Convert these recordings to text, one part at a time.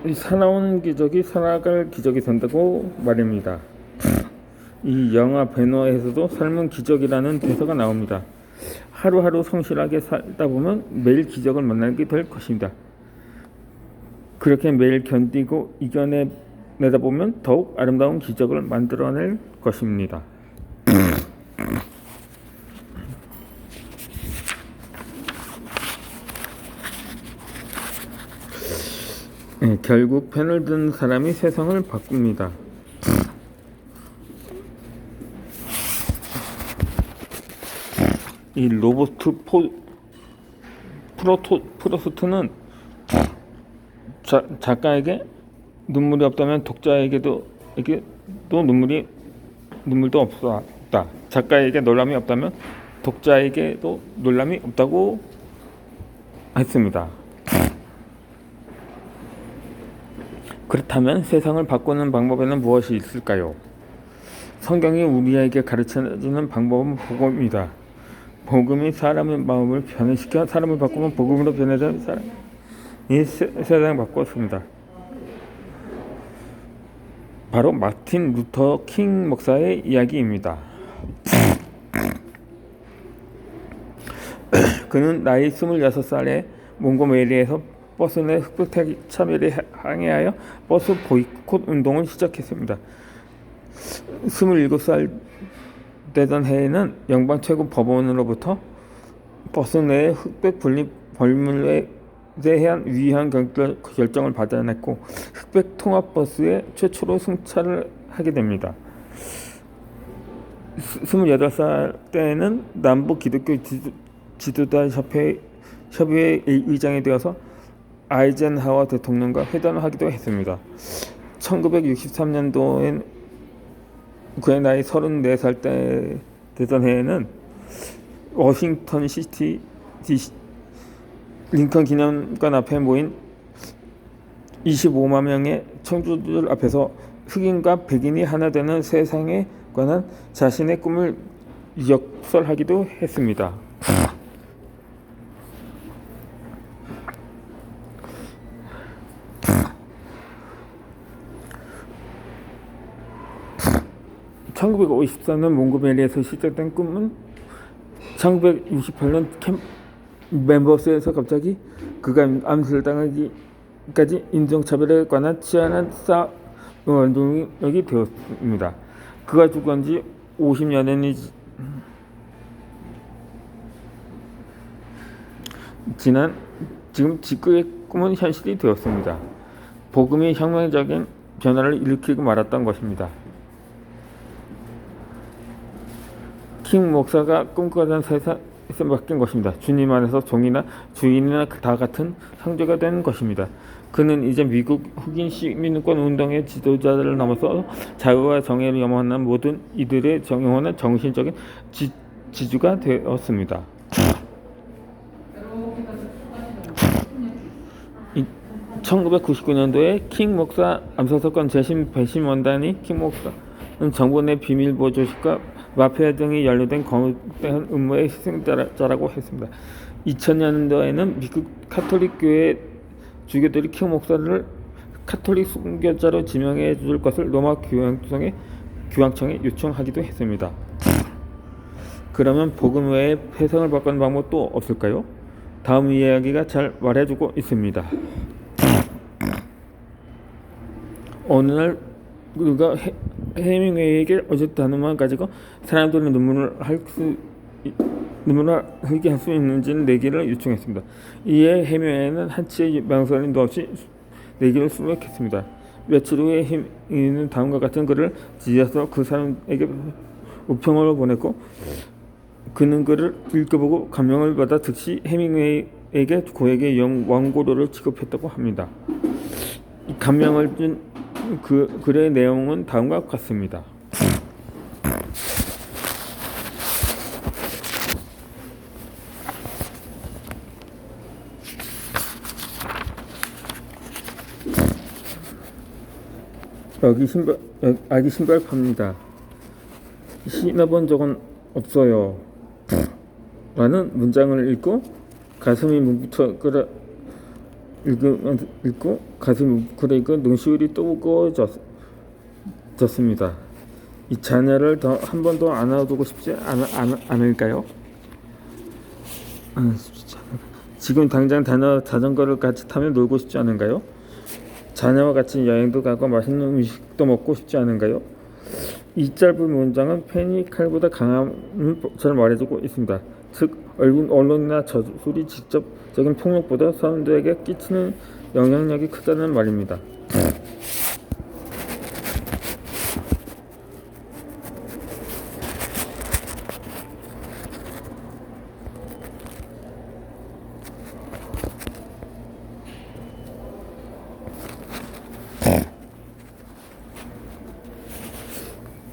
이 살아온 기적이 살아갈 기적이 된다고 말입니다. 이 영화 배너에서도 삶은 기적이라는 대사가 나옵니다. 하루하루 성실하게 살다 보면 매일 기적을 만나게 될 것입니다. 그렇게 매일 견디고 이겨내다 보면 더욱 아름다운 기적을 만들어낼 것입니다. 결국 펜을 든 사람이 세상을 바꿉니다. 이 로버트 프로스트는 작가에게 눈물이 없다면 독자에게도 눈물도 없다. 작가에게 놀람이 없다면 독자에게도 놀람이 없다고 했습니다. 그렇다면 세상을 바꾸는 방법에는 무엇이 있을까요? 성경이 우리에게 가르쳐주는 방법은 복음입니다. 복음이 사람의 마음을 변화시켜 사람을 바꾸면 복음으로 변해진 사람이 세상을 바꿨습니다. 바로 마틴 루터 킹 목사의 이야기입니다. 그는 나이 26살에 몽고메리에서 버스 내 흑백 차별에 항의하여 버스 보이콧 운동을 시작했습니다. 27살 되던 해에는 연방 최고 법원으로부터 버스 내의 흑백 분리 벌물에 대한 위헌 결정을 받아냈고 흑백 통합 버스에 최초로 승차를 하게 됩니다. 28살 때에는 남북 기독교 지도자 협의회 의장이 되어서 아이젠하워 대통령과 회담을 하기도 했습니다. 1963년도엔 그의 나이 34살 때 되던 해에는 워싱턴 시티 링컨 기념관 앞에 모인 25만 명의 청중들 앞에서 흑인과 백인이 하나 되는 세상에 관한 자신의 꿈을 역설하기도 했습니다. (1954년) 몽고메리에서 시작된 꿈은 1968년 멤버스에서 갑자기 그가 암살당하기까지 인종차별에 관한 치열한 운동이 되었습니다. 그가 죽은 지 50년이 지난 지금 그의 꿈은 현실이 되었습니다. 복음이 혁명적인 변화를 일으키고 말았던 것입니다. 킹 목사가 꿈꾸던 세상이 바뀐 것입니다. 주님 안에서 종이나 주인이나 다 같은 상대가 된 것입니다. 그는 이제 미국 흑인 시민권 운동의 지도자들을 넘어서 자유와 정의를 염원하는 모든 이들의 영원한 정신적인 지주가 되었습니다. 1999년도에 킹 목사 암살사건 재심 배심원단이 킹 목사는 정부 내 비밀 보호 조직과 마피아 등이 연루된 거듭된 음모의 희생자라고 했습니다. 2000년도에는 미국 카톨릭 교회 주교들이 킹 목사를 카톨릭 순교자로 지명해 줄 것을 로마 교황청에 요청하기도 했습니다. 그러면 복음 외에 세상을 바꾸는 방법도 없을까요? 다음 이야기가 잘 말해주고 있습니다. 어느 날 그가 해밍웨이에게 어제 단어만 가지고 사람들은 눈물을 흘리게 할 수 있는지는 내기를 요청했습니다. 이에 해밍웨이는 한치의 망설임도 없이 내기를 수락했습니다. 며칠 후에 해밍웨이는 다음과 같은 글을 지어서 그 사람에게 우편으로 보냈고 그는 글을 읽어보고 감명을 받아 즉시 해밍웨이에게 고액의 원고료를 지급했다고 합니다. 감명을 준 그 글의 내용은 다음과 같습니다. 아기 신발 팝니다. 신어본 적은 없어요. 라는 문장을 읽고 가슴이 뭉쳐끌어 읽고 가슴이 웅크리고 눈시울이 또 무거워졌습니다. 이 자녀를 더 한 번도 안아두고 싶지 않을까요? 지금 당장 자전거를 같이 타며 놀고 싶지 않은가요? 자녀와 같이 여행도 가고 맛있는 음식도 먹고 싶지 않은가요? 이 짧은 문장은 펜이 칼보다 강함을 잘 말해주고 있습니다. 즉 언론이나 저술이 직접적인 폭력보다 사람들에게 끼치는 영향력이 크다는 말입니다.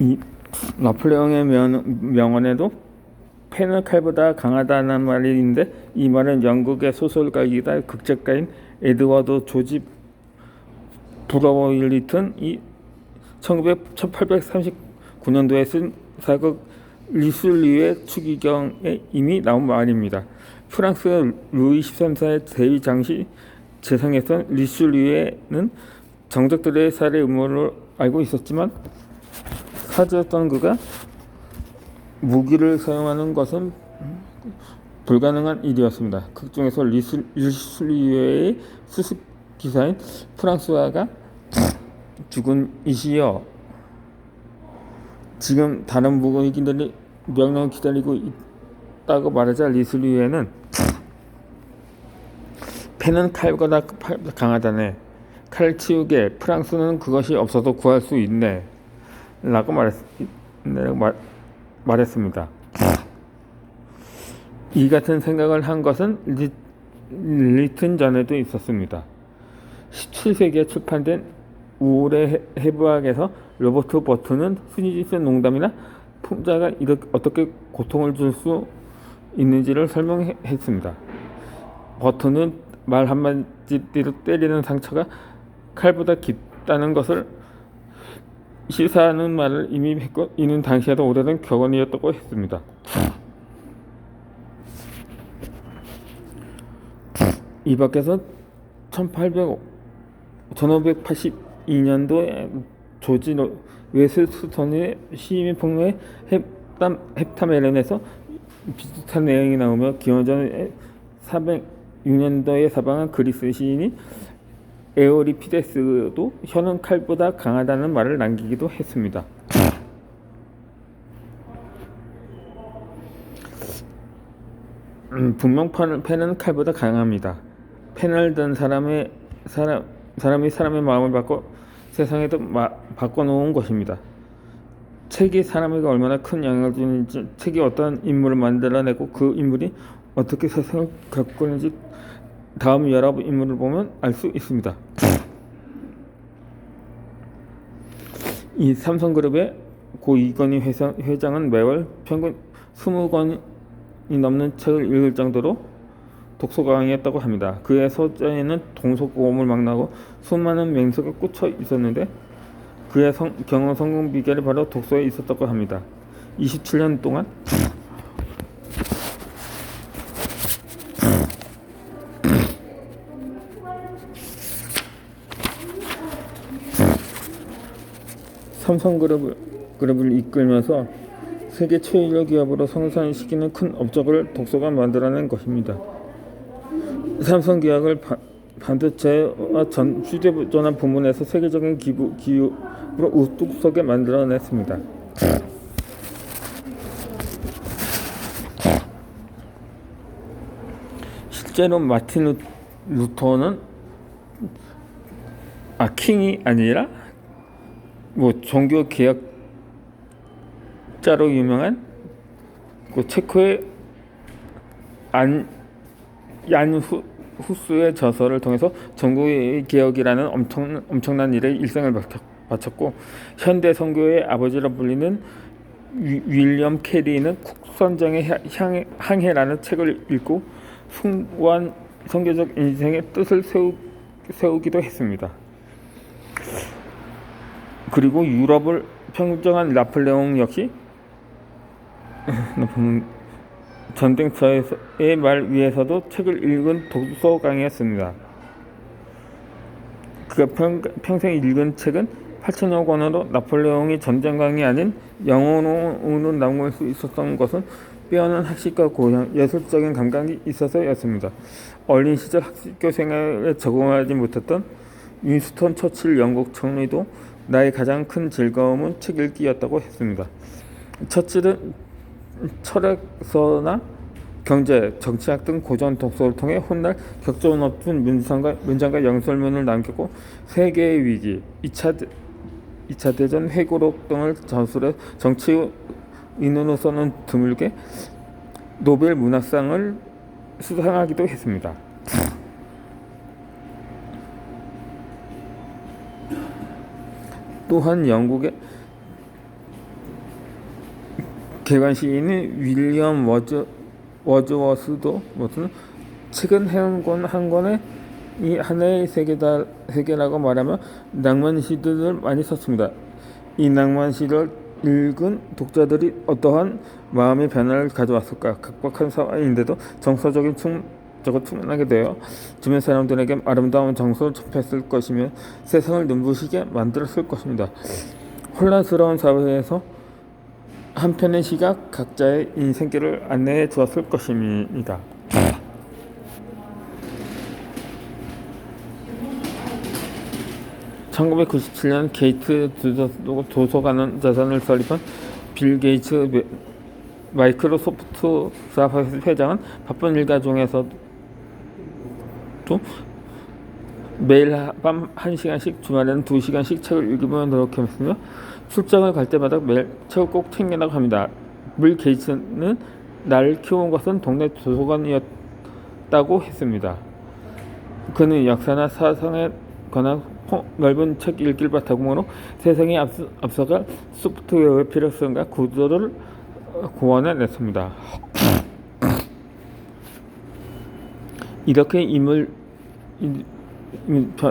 이 나폴레옹의 명언에도 펜은 칼보다 강하다는 말이 있는데, 이 말은 영국의 소설가이다 극작가인 에드워드 조지 브로일리튼이 1839년도에 쓴 사극 리슐리의 추기경에 이미 나온 말입니다. 프랑스 루이 13세의 대위 장시 재상에선 리슐리에는 정적들의 살해 음모를 알고 있었지만 사제였던 그가 무기를 사용하는 것은 불가능한 일이었습니다. 극중에서 리슐리에의 수습 기사인 프랑스와가 죽은 이시여, 지금 다른 무기들이 명령을 기다리고 있다고 말하자 리슐리에는 펜은 칼보다 강하다네. 칼 치우게 프랑스는 그것이 없어도 구할 수 있네 라고 말했습니다. 이 같은 생각을 한 것은 리튼 전에도 있었습니다. 17세기에 출판된 우울의 해부학에서 로버트 버튼은 흔히 쓴 농담이나 풍자가 어떻게 고통을 줄 수 있는지를 설명했습니다. 버튼은 말 한마디로 때리는 상처가 칼보다 깊다는 것을 시사하는 말을 이미 했고, 이는 당시에도 오래된 격언이었다고 했습니다. 이 밖에서 1582년도에 조지 웨스스턴의 시민 폭로의 헵타멜론에서 비슷한 내용이 나오며 기원전 406년도에 사망한 그리스 시인이 에오리피데스도 혀는 칼보다 강하다는 말을 남기기도 했습니다. 분명 펜은 칼보다 강합니다. 펜을 든 사람이 사람의 마음을 바꿔 세상에도 바꿔놓은 것입니다. 책이 사람에게 얼마나 큰 영향을 주는지, 책이 어떤 인물을 만들어내고 그 인물이 어떻게 세상을 바꾸는지 다음 여러 인물을 보면 알 수 있습니다. 이 삼성그룹의 고 이건희 회장은 매월 평균 20권이 넘는 책을 읽을 정도로 독서광이었다고 합니다. 그의 서재에는 동서고음을 망라하고 수많은 맹세가 꽂혀 있었는데, 그의 경영 성공 비결이 바로 독서에 있었다고 합니다. 27년 동안 삼성그룹을 이끌면서 세계 최일류 기업으로 성장시키는 큰 업적을 독서가 만들어낸 것입니다. 삼성기업을 반도체와 휴대전화 부문에서 세계적인 기업으로 우뚝 서게 만들어냈습니다. 실제로 마틴 루터는 킹이 아니라 종교 개혁자로 유명한 체코의 얀 후스의 저서를 통해서 종교의 개혁이라는 엄청난 일에 일생을 바쳤고, 현대 선교의 아버지라 불리는 윌리엄 캐리는 국선장의 항해라는 책을 읽고 숭고한 선교적 인생의 뜻을 세우기도 했습니다. 그리고 유럽을 평정한 나폴레옹 역시 전쟁터의 말 위에서도 책을 읽은 독서광이었습니다. 그가 평생 읽은 책은 8천여 권으로 나폴레옹이 전쟁광이 아닌 영혼으로 남을 수 있었던 것은 빼어난 학식과 고향, 예술적인 감각이 있어서였습니다. 어린 시절 학교 생활에 적응하지 못했던 윈스턴 처칠 영국 총리도 나의 가장 큰 즐거움은 책 읽기였다고 했습니다. 처칠은 철학서나 경제, 정치학 등 고전 독서를 통해 훗날 격조 높은 문장과 연설문을 남겼고 세계의 위기, 2차 대전 회고록 등을 전술해 정치인으로서는 드물게 노벨 문학상을 수상하기도 했습니다. 또한 영국의 개관 시인인 윌리엄 워즈워스도 책은 한 권에 이 하나의 세계라고 말하며 낭만 시들을 많이 썼습니다. 이 낭만 시를 읽은 독자들이 어떠한 마음의 변화를 가져왔을까? 각박한 사회인데도 정서적인 충만하게 되어 주변 사람들에게 아름다운 정서를 접했을 것이며 세상을 눈부시게 만들었을 것입니다. 혼란스러운 사회에서 한 편의 시가 각자의 인생길을 안내해 주었을 것입니다. 1997년 게이트 도서관 자산을 설립한 빌 게이츠 마이크로소프트 사업 회장은 바쁜 일과 중에서도 매일 밤 1시간씩 주말에는 2시간씩 책을 읽으며 노력했으며 출장을 갈 때마다 매일 책을 꼭 챙기라고 합니다. 빌 게이츠는 나를 키운 것은 동네 도서관이었다고 했습니다. 그는 역사나 사상에 관한 넓은 책 읽기를 바탕으로 세상에 앞서갈 소프트웨어의 필요성과 구조를 고안해냈습니다. 이렇게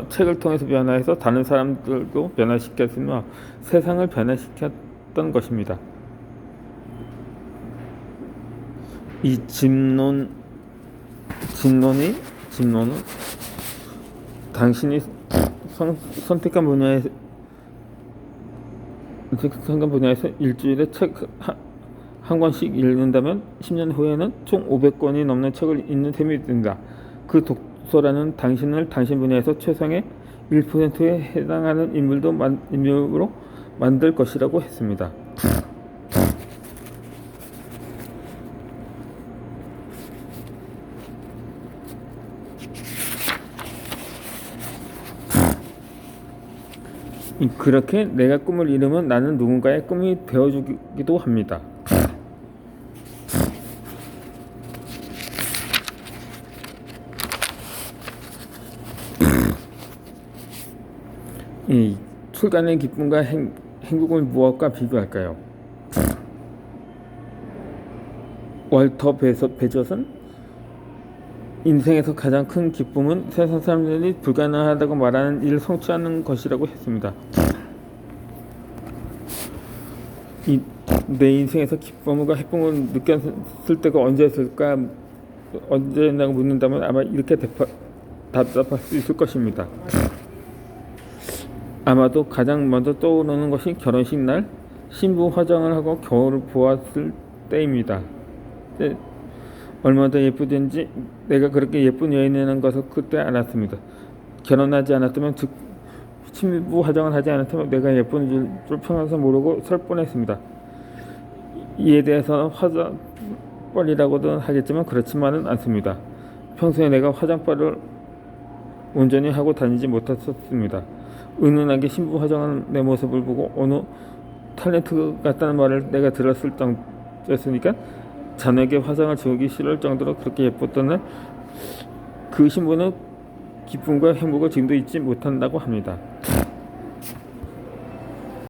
책을 통해서 변화해서 다른 사람들도 변화시켰으며 세상을 변화시켰던 것입니다. 이 진론은 당신이 선택한 분야에서 일주일에 책 한 권씩 읽는다면 10년 후에는 총 500권이 넘는 책을 읽는 셈이 된다. 그 독서라는 당신을 당신 분야에서 최상의 1%에 해당하는 인물로 만들 것이라고 했습니다. 그렇게 내가 꿈을 이루면 나는 누군가의 꿈이 되어주기도 합니다. 이 출간의 기쁨과 행복을 무엇과 비교할까요? 월터 베젓은 인생에서 가장 큰 기쁨은 세상 사람들이 불가능하다고 말하는 일을 성취하는 것이라고 했습니다. 내 인생에서 기쁨과 해쁨을 느꼈을 때가 언제였나고 묻는다면 아마 이렇게 답답할 수 있을 것입니다. 아마도 가장 먼저 떠오르는 것이 결혼식 날 신부 화장을 하고 거울을 보았을 때입니다. 얼마나 예쁘든지 내가 그렇게 예쁜 여인이라는 것을 그때 알았습니다. 결혼하지 않았다면, 즉 신부 화장을 하지 않았다면 내가 예쁜 줄 평생 모르고 설 뻔했습니다. 이에 대해서는 화장빨이라고도 하겠지만 그렇지만은 않습니다. 평소에 내가 화장빨을 온전히 하고 다니지 못했었습니다. 은은하게 신부 화장하는 내 모습을 보고 어느 탤런트 같다는 말을 내가 들었을 정도였으니까 자네에게 화장을 지우기 싫을 정도로 그렇게 예뻤던 날, 그 신부는 기쁨과 행복을 지금도 잊지 못한다고 합니다.